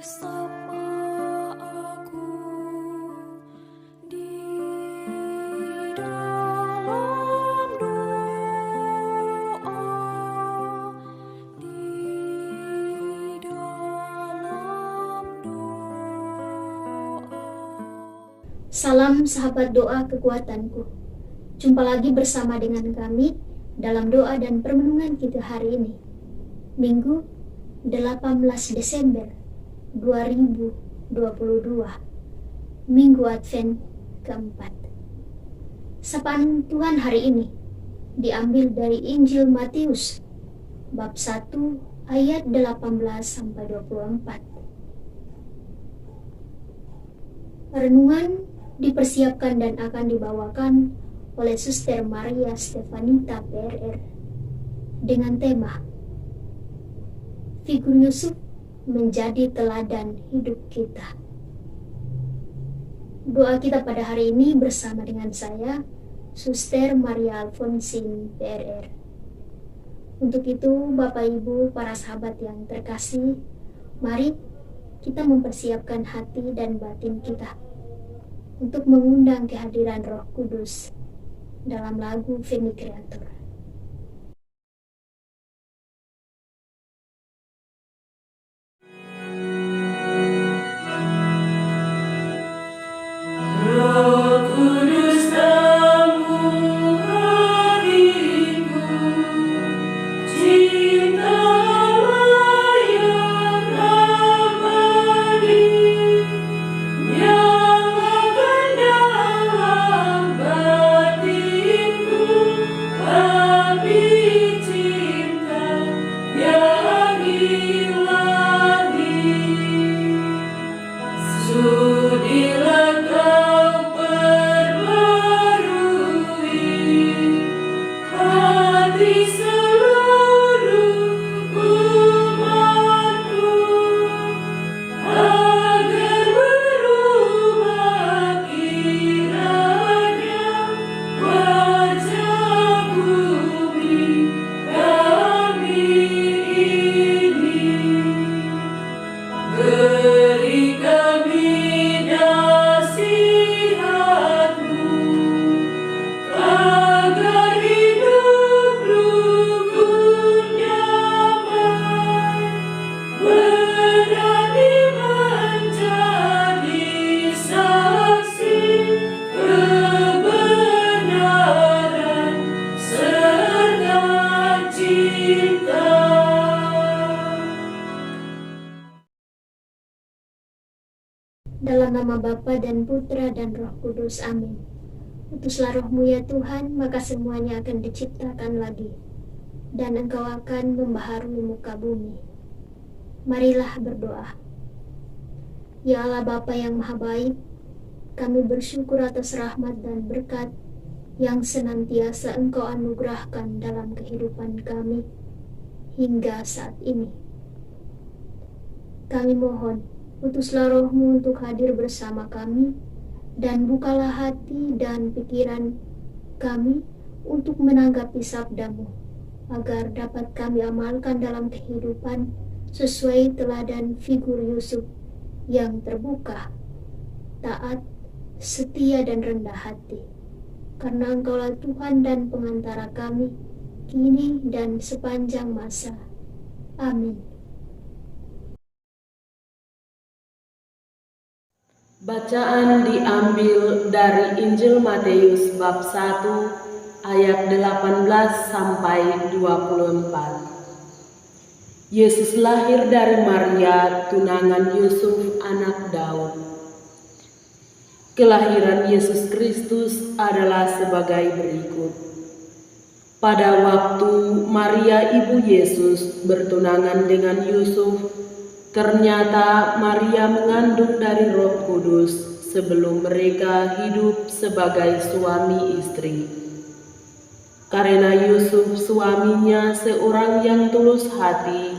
Bersama aku di dalam doa, di dalam doa. Salam sahabat doa kekuatanku. Jumpa lagi bersama dengan kami dalam doa dan permenungan kita hari ini. Minggu 18 Desember 2022. Minggu Advent keempat. Sapaan Tuhan hari ini diambil dari Injil Matius bab 1 ayat 18 sampai 24. Renungan dipersiapkan dan akan dibawakan oleh Suster Maria Stefanita PRR dengan tema Figur Yusuf menjadi teladan hidup kita. Doa kita pada hari ini bersama dengan saya, Suster Maria Alfonsin PRR. Untuk itu, Bapak Ibu, para sahabat yang terkasih, mari kita mempersiapkan hati dan batin kita untuk mengundang kehadiran Roh Kudus dalam lagu Veni Creator. Roh Kudus tamu hariku, cintalah yang abadi, nyalakan dalam batinku api cinta yang ilahi. Sudilah kau perbarui hati seluruh umatmu, agar berubah kiranya wajah bumi kami ini. Beri kami nasihat-Mu, agar hidup rukun damai, berani menjadi saksi kebenaran serta cinta. Dalam nama Bapa dan Putra dan Roh Kudus, amin. Utuslah Roh-Mu ya Tuhan, maka semuanya akan diciptakan lagi, dan Engkau akan membaharui muka bumi. Marilah berdoa. Ya Allah Bapa yang Maha Baik, kami bersyukur atas rahmat dan berkat yang senantiasa Engkau anugerahkan dalam kehidupan kami hingga saat ini. Kami mohon, utuslah Roh-Mu untuk hadir bersama kami, dan bukalah hati dan pikiran kami untuk menanggapi sabda-Mu, agar dapat kami amalkan dalam kehidupan sesuai teladan figur Yusuf yang terbuka, taat, setia dan rendah hati. Karena Engkaulah Tuhan dan pengantara kami, kini dan sepanjang masa. Amin. Bacaan diambil dari Injil Matius bab 1 ayat 18 sampai 24. Yesus lahir dari Maria, tunangan Yusuf anak Daud. Kelahiran Yesus Kristus adalah sebagai berikut. Pada waktu Maria ibu Yesus bertunangan dengan Yusuf, ternyata Maria mengandung dari Roh Kudus sebelum mereka hidup sebagai suami istri. Karena Yusuf suaminya seorang yang tulus hati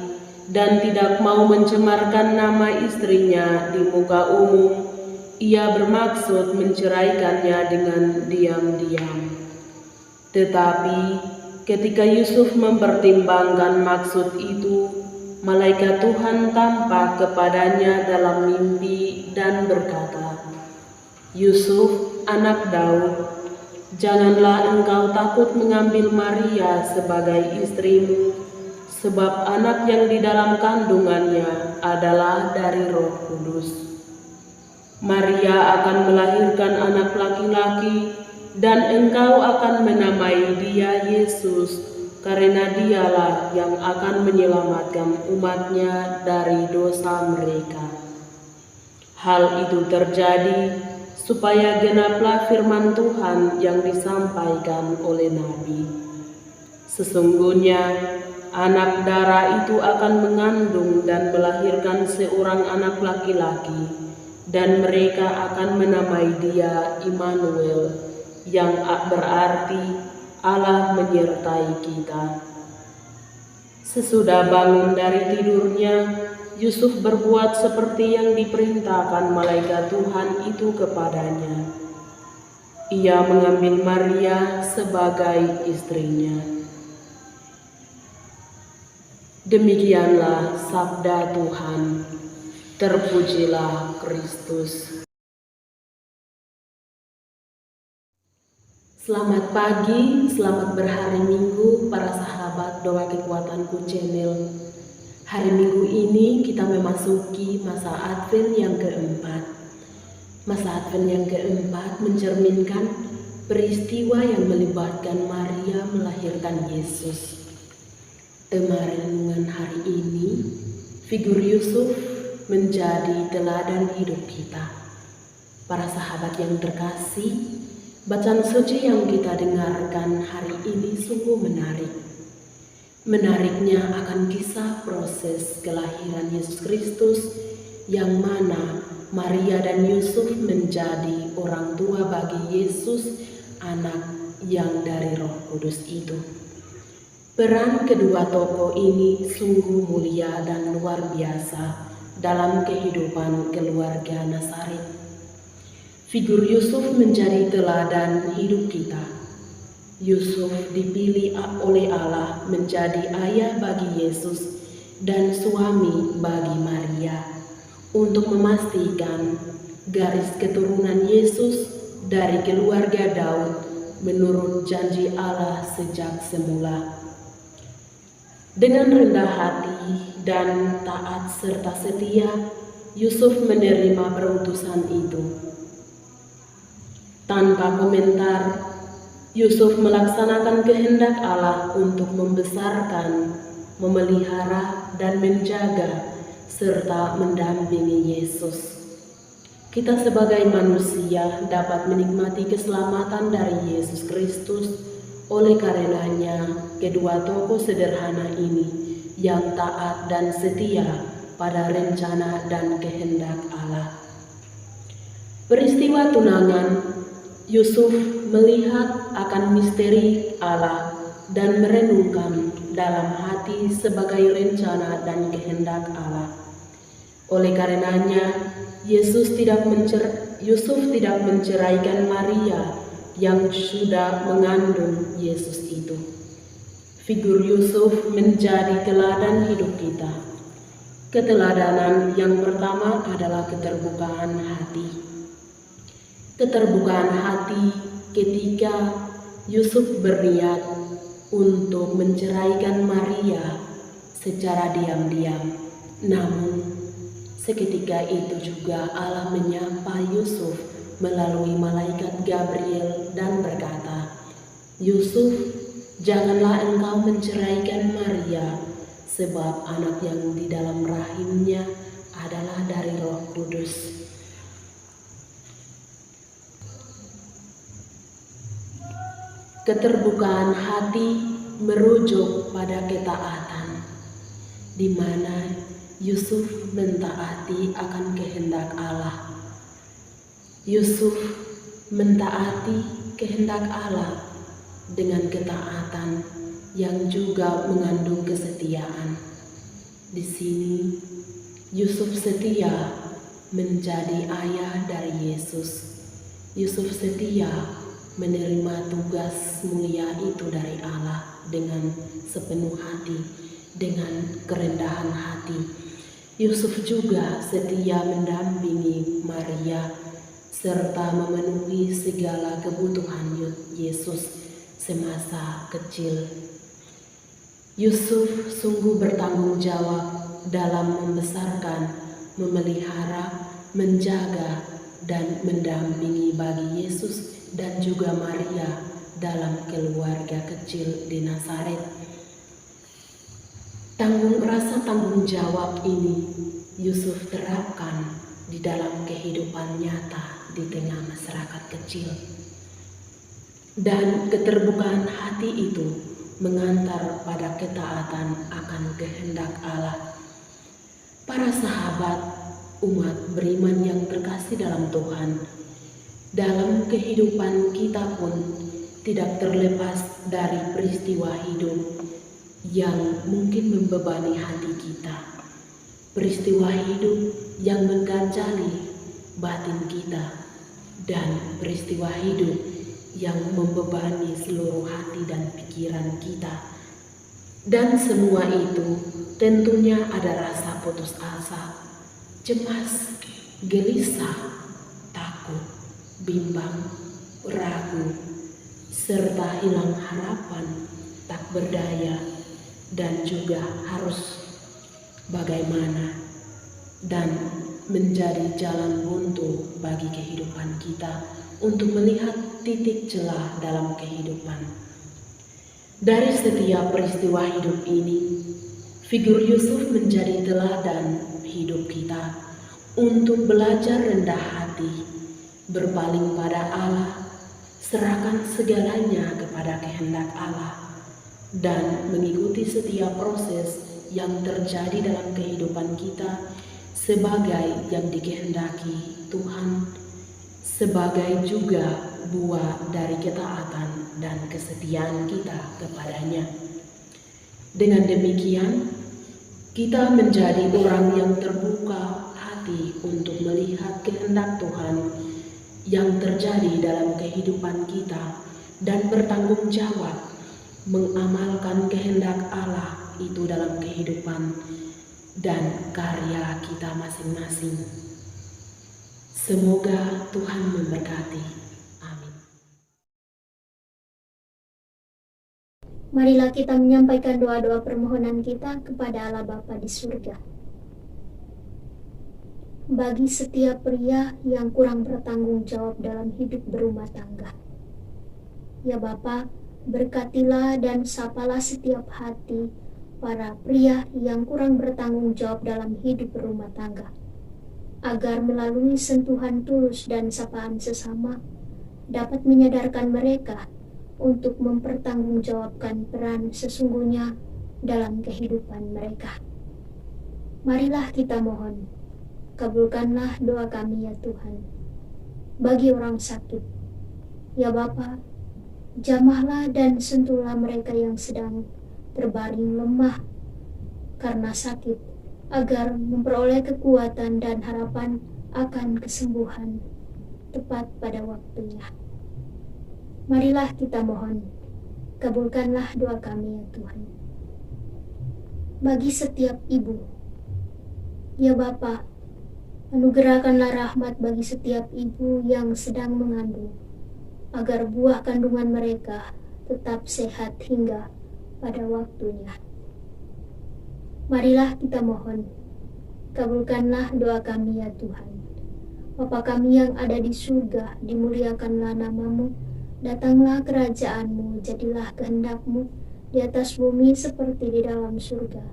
dan tidak mau mencemarkan nama istrinya di muka umum, ia bermaksud menceraikannya dengan diam-diam. Tetapi ketika Yusuf mempertimbangkan maksud itu, malaikat Tuhan tampak kepadanya dalam mimpi dan berkata, "Yusuf, anak Daud, janganlah engkau takut mengambil Maria sebagai istrimu, sebab anak yang di dalam kandungannya adalah dari Roh Kudus. Maria akan melahirkan anak laki-laki, dan engkau akan menamai dia Yesus, karena dialah yang akan menyelamatkan umatnya dari dosa mereka." Hal itu terjadi supaya genaplah firman Tuhan yang disampaikan oleh Nabi. "Sesungguhnya anak darah itu akan mengandung dan melahirkan seorang anak laki-laki, dan mereka akan menamai dia Immanuel, yang berarti Allah menyertai kita." Sesudah bangun dari tidurnya, Yusuf berbuat seperti yang diperintahkan malaikat Tuhan itu kepadanya. Ia mengambil Maria sebagai istrinya. Demikianlah sabda Tuhan. Terpujilah Kristus. Selamat pagi, selamat berhari Minggu para sahabat Doa Kekuatanku Channel. Hari Minggu ini kita memasuki masa Advent yang keempat. Masa Advent yang keempat mencerminkan peristiwa yang melibatkan Maria melahirkan Yesus. Tema renungan hari ini, figur Yusuf menjadi teladan hidup kita. Para sahabat yang terkasih, bacaan suci yang kita dengarkan hari ini sungguh menarik. Menariknya akan kisah proses kelahiran Yesus Kristus, yang mana Maria dan Yusuf menjadi orang tua bagi Yesus, anak yang dari Roh Kudus itu. Peran kedua tokoh ini sungguh mulia dan luar biasa dalam kehidupan keluarga Nazaret. Figur Yusuf menjadi teladan hidup kita. Yusuf dipilih oleh Allah menjadi ayah bagi Yesus dan suami bagi Maria, untuk memastikan garis keturunan Yesus dari keluarga Daud menurut janji Allah sejak semula. Dengan rendah hati dan taat serta setia, Yusuf menerima perutusan itu. Tanpa komentar, Yusuf melaksanakan kehendak Allah untuk membesarkan, memelihara, dan menjaga serta mendampingi Yesus. Kita sebagai manusia dapat menikmati keselamatan dari Yesus Kristus. Oleh karenanya, kedua tokoh sederhana ini yang taat dan setia pada rencana dan kehendak Allah. Peristiwa tunangan, Yusuf melihat akan misteri Allah dan merenungkan dalam hati sebagai rencana dan kehendak Allah. Oleh karenanya, Yusuf tidak menceraikan Maria yang sudah mengandung Yesus itu. Figur Yusuf menjadi teladan hidup kita. Keteladanan yang pertama adalah keterbukaan hati. Keterbukaan hati ketika Yusuf berniat untuk menceraikan Maria secara diam-diam. Namun, seketika itu juga Allah menyapa Yusuf melalui malaikat Gabriel dan berkata, "Yusuf, janganlah engkau menceraikan Maria, sebab anak yang di dalam rahimnya adalah dari Roh Kudus." Keterbukaan hati merujuk pada ketaatan, di mana Yusuf mentaati akan kehendak Allah. Yusuf mentaati kehendak Allah dengan ketaatan yang juga mengandung kesetiaan. Di sini Yusuf setia menjadi ayah dari Yesus. Yusuf setia menerima tugas mulia itu dari Allah dengan sepenuh hati, dengan kerendahan hati. Yusuf juga setia mendampingi Maria serta memenuhi segala kebutuhan Yesus semasa kecil. Yusuf sungguh bertanggung jawab dalam membesarkan, memelihara, menjaga, dan mendampingi bagi Yesus dan juga Maria dalam keluarga kecil di Nazaret. Rasa tanggung jawab ini Yusuf terapkan di dalam kehidupan nyata di tengah masyarakat kecil. Dan keterbukaan hati itu mengantar pada ketaatan akan kehendak Allah. Para sahabat umat beriman yang terkasih dalam Tuhan, dalam kehidupan kita pun tidak terlepas dari peristiwa hidup yang mungkin membebani hati kita, peristiwa hidup yang mengganjali batin kita, dan peristiwa hidup yang membebani seluruh hati dan pikiran kita. Dan semua itu tentunya ada rasa putus asa, cemas, gelisah, takut, bimbang, ragu, serta hilang harapan, tak berdaya, dan juga harus bagaimana dan menjadi jalan buntu bagi kehidupan kita untuk melihat titik celah dalam kehidupan. Dari setiap peristiwa hidup ini, figur Yusuf menjadi teladan hidup kita untuk belajar rendah hati, berpaling pada Allah, serahkan segalanya kepada kehendak Allah, dan mengikuti setiap proses yang terjadi dalam kehidupan kita sebagai yang dikehendaki Tuhan, sebagai juga buah dari ketaatan dan kesetiaan kita kepadanya. Dengan demikian, kita menjadi orang yang terbuka hati untuk melihat kehendak Tuhan yang terjadi dalam kehidupan kita dan bertanggung jawab mengamalkan kehendak Allah itu dalam kehidupan dan karya kita masing-masing. Semoga Tuhan memberkati. Marilah kita menyampaikan doa-doa permohonan kita kepada Allah Bapa di surga. Bagi setiap pria yang kurang bertanggung jawab dalam hidup berumah tangga, ya Bapa, berkatilah dan sapalah setiap hati para pria yang kurang bertanggung jawab dalam hidup berumah tangga, agar melalui sentuhan tulus dan sapaan sesama dapat menyadarkan mereka untuk mempertanggungjawabkan peran sesungguhnya dalam kehidupan mereka. Marilah kita mohon, kabulkanlah doa kami ya Tuhan. Bagi orang sakit, ya Bapa, jamahlah dan sentuhlah mereka yang sedang terbaring lemah karena sakit, agar memperoleh kekuatan dan harapan akan kesembuhan tepat pada waktunya. Marilah kita mohon, kabulkanlah doa kami ya Tuhan. Bagi setiap ibu, ya Bapa, anugerahkanlah rahmat bagi setiap ibu yang sedang mengandung, agar buah kandungan mereka tetap sehat hingga pada waktunya. Marilah kita mohon, kabulkanlah doa kami ya Tuhan. Bapa kami yang ada di surga, dimuliakanlah nama-Mu. Datanglah kerajaan-Mu, jadilah kehendak-Mu di atas bumi seperti di dalam surga.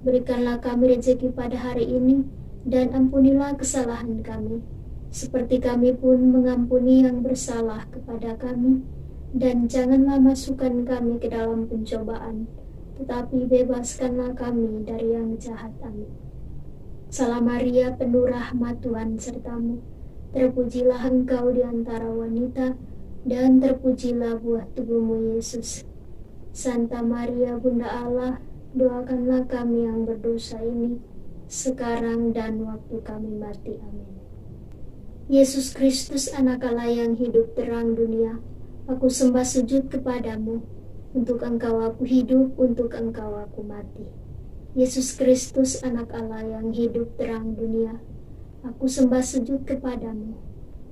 Berikanlah kami rezeki pada hari ini, dan ampunilah kesalahan kami, seperti kami pun mengampuni yang bersalah kepada kami. Dan janganlah masukkan kami ke dalam pencobaan, tetapi bebaskanlah kami dari yang jahat. Amin. Salam Maria, penuh rahmat, Tuhan serta-Mu. Terpujilah Engkau di antara wanita, dan terpujilah buah tubuh-Mu, Yesus. Santa Maria, Bunda Allah, doakanlah kami yang berdosa ini, sekarang dan waktu kami mati. Amin. Yesus Kristus, Anak Allah yang hidup terang dunia, aku sembah sujud kepadamu, Untuk Engkau aku hidup, untuk Engkau aku mati. Yesus Kristus, anak Allah yang hidup terang dunia, aku sembah sujud kepadamu.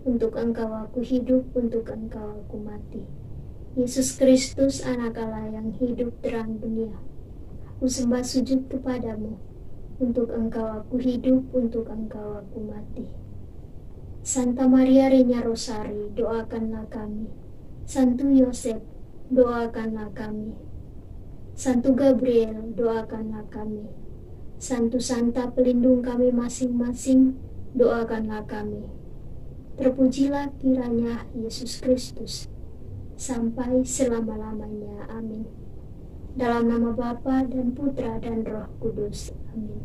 Untuk Engkau aku hidup, untuk Engkau aku mati. Yesus Kristus, anak Allah yang hidup terang dunia, aku sembah sujud kepadamu. Untuk Engkau aku hidup, untuk Engkau aku mati. Santa Maria Reina Rosari, doakanlah kami. Santo Yosef, doakanlah kami. Santo Gabriel, doakanlah kami. Santo Santa pelindung kami masing-masing, doakanlah kami. Terpujilah kiranya Yesus Kristus, sampai selama-lamanya. Amin. Dalam nama Bapa dan Putra dan Roh Kudus. Amin.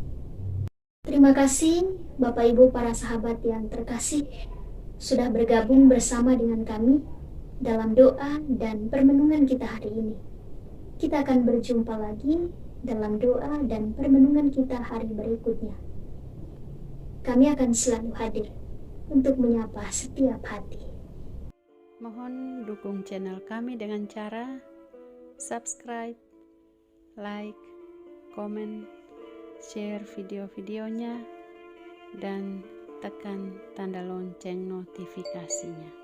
Terima kasih Bapak Ibu para sahabat yang terkasih sudah bergabung bersama dengan kami dalam doa dan permenungan kita hari ini. Kita akan berjumpa lagi dalam doa dan permenungan kita hari berikutnya. Kami akan selalu hadir untuk menyapa setiap hati. Mohon dukung channel kami dengan cara subscribe, like, komen, share video-videonya, dan tekan tanda lonceng notifikasinya.